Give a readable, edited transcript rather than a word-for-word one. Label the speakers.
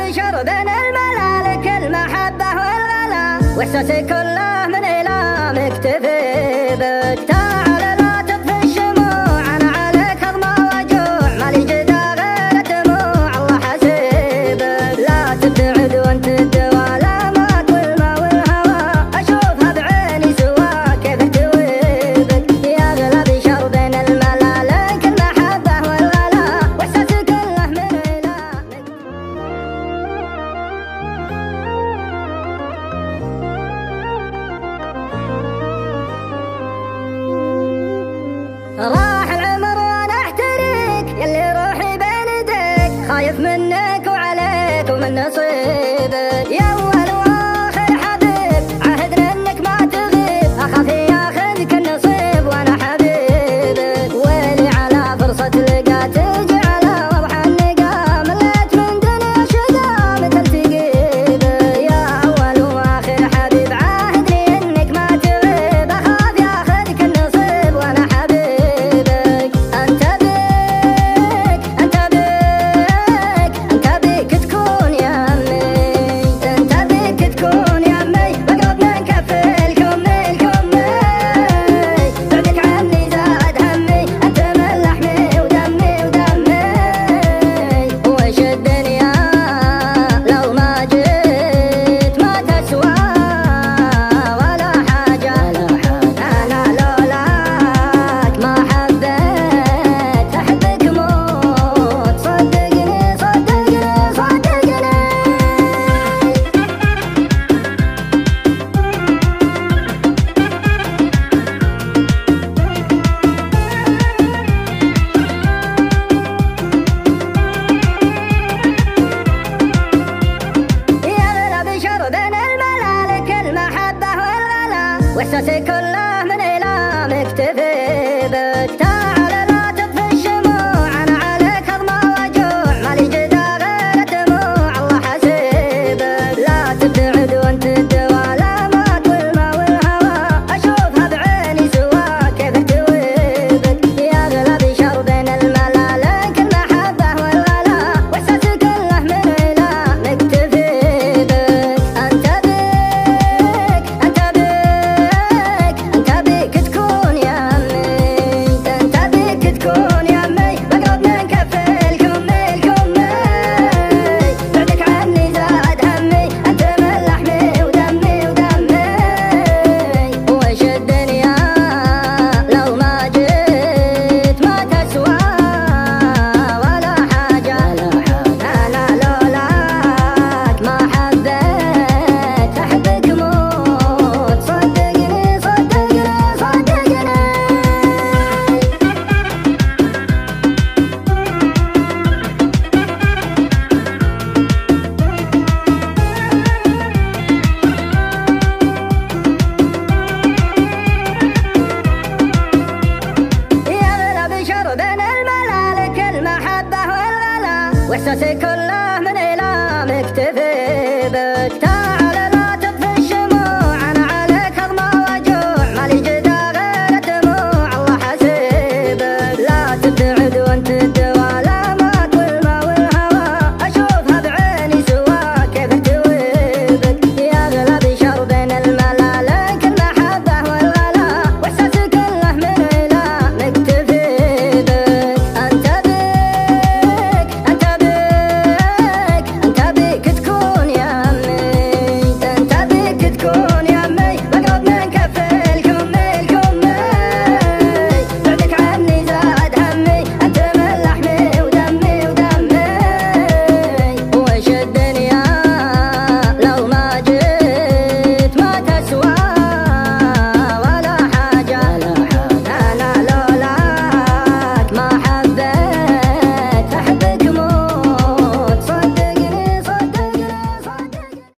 Speaker 1: بشرب الملالك المحبة والغلا، واحساسي كله من إله مكتفي بك. تعال لا تطفي الشموع، أنا عليك أغمى وجوع، مالي جدا غير دموع الله حسيبك. لا تبتعد وانت الدوا، لا ما كل ما والهوى أشوفها بعيني سوا كيف احتويبك. يا غلا بشرب الملالك المحبة والغلا، واحساسي كله من إله. راح العمر وانا احتريك، يلي روحي بين يديك، خايف منك وعليك ومن نصيبك. يا اول واخر حبيب عهدنا انك ما تغيب، اخاف ياخذك النصيب وانا حبيبك. ويلي على فرصة لقا تجي على وضح النقا، مليت من دنيا شقا مثل تقيبك. يا اول واخر حبيب عهدني انك ما تغيب، اخاف ياخذك النصيب وانا حبيبك. واحساسي كله من إله مكتفي بك. تعال لا تطفي الشموع، أنا عليك أغمى وجوع، مالي جدا غير دموع الله حسيبك. لا تبتعد وانت الدوا، لا ما كل ما والهوى أشوفها بعيني سوا كيف احتويبك. يا غلا بشرب الملالك المحبة والغلا، واحساسي كله من إله مكتفي بك. أنت بيك تكون يا أمي، أنت بيك تكون يا أمي، بقرب من كفي الكمي الكمي، بعدك عني زاد همي، أنت من لحمي ودمي ودمي. وش الدنيا لو ما جيت ما تسوى ولا حاجة، أنا لولاك ما حبيت أحبك موت، صدقني صدقني صدقني. يا غلا بشرب الملالك المحبة والغلا، واحساسي كله من إله مكتفي بك.